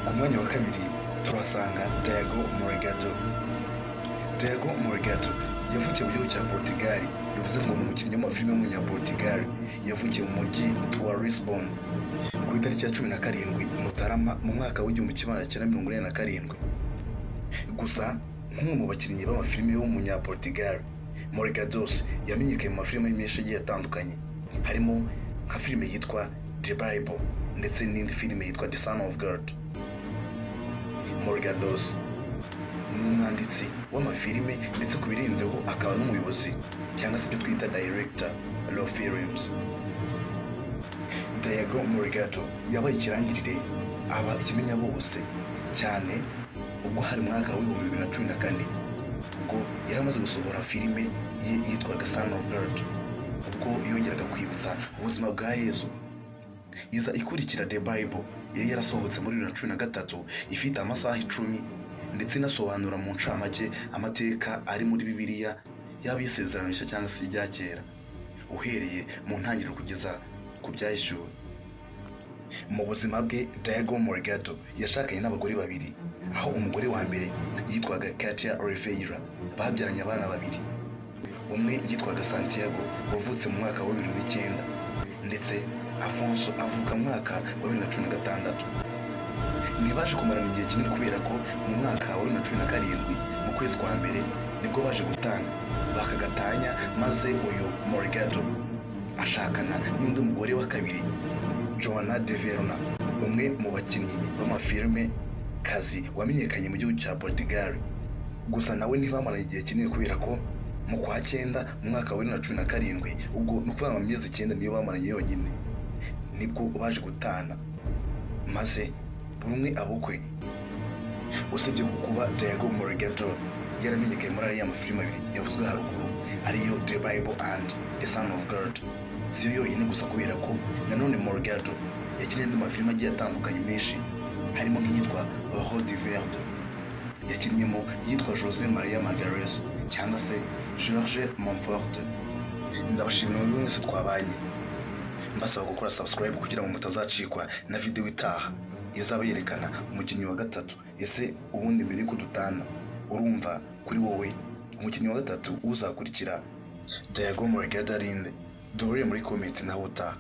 Ku mwanya wa kabiri turasanga Diego Morgado. Diego Morgado yavukiye mu gihugu cya Portugal, bivuze ngo ni umukinnyi w'amafilime w'umunyaportugal. Yavukiye mu mujyi wa Lisbon ku itariki ya 17 Mutarama mu mwaka w'1947. Gusa nk'umwe mu bakinnyi b'amafilime w'umunyaportugal, Morgado yamenyekanye mu mafilime menshi agiye atandukanye, harimo nka filime yitwa The Bible ndetse n'indi filime yitwa The Son of God. Morgado ni umwanditsi w'amafilime ndetse ku birenzeho akaba n'umuyobozi cyangwa se ibyo twita director of films. Diego Morgado yabaye ikirangirire, aba ikimenya bose cyane ubwo hari mwaka w'2014 ubwo yari amaze gusohora filime ye yitwaga Son of God, ubwo yongeraga kwibutsa ubuzima bwa Yesu. Iza ikurikira The Bible yari yarasohotse muri 2013 ifite amasaha 10 ndetse inasobanura mu ncamake amateka ari muri Bibiliya yaba isezerano rishya cyangwa se irya kera, uhereye mu ntangiriro kugeza ku byahishuwe. Mu buzima bwe Diego Morgado yashakanye n'abagore babiri, aho umugore wa mbere yitwaga Katia Oliveira, babyaranye abana babiri. Umwe yitwaga Santiago wavutse mu mwaka wa 2009 ndetse Afonso avuka mu mwaka wa 2016. Ntibaje kumarana igihe kinini kubera ko mu mwaka wa 2017 mu kwezi kwa mbere nibwo baje gutana bakagatanya, maze uyu Morgado ashakana n'undi mugore wa kabiri, Joana de Verona, umwe mu bakinnyi b'amafilime kazi wamenyekanye mu gihugu cya Portugal. Gusa nawe ntibamaranye igihe kinini kubera ko mu kwa 9 mu mwaka wa 2017 ubwo no kuvuga mu myezi 9 niyo bamaranye yonyine nibwo baje gutana, maze buri umwe abukwe. Usibye kuba Diego Morgado yaramenyekanye muri ariya mafilime abiri yavuzwe haruguru ariyo The Bible and The Son of God, siyo yonyine gusa kubera ko nanone Morgado yakinnye mu mafilime agiye atandukanye menshi, harimo nk'iyitwa Roho de Verde, yakinnyemo yitwa José Maria Magalhães cyangwa se Jorge Monfort. Ndabashimira mwese twabanye, mbasaba gukora subscribe kugira ngo mutazacikwa na video itaha izaba yerekana umukinnyi wa gatatu. Ese ubundi mbere ko dutana urumva kuri wowe umukinnyi wa gatatu uzakurikira Diego Morgado arinde? Dore muri comment naho utaha.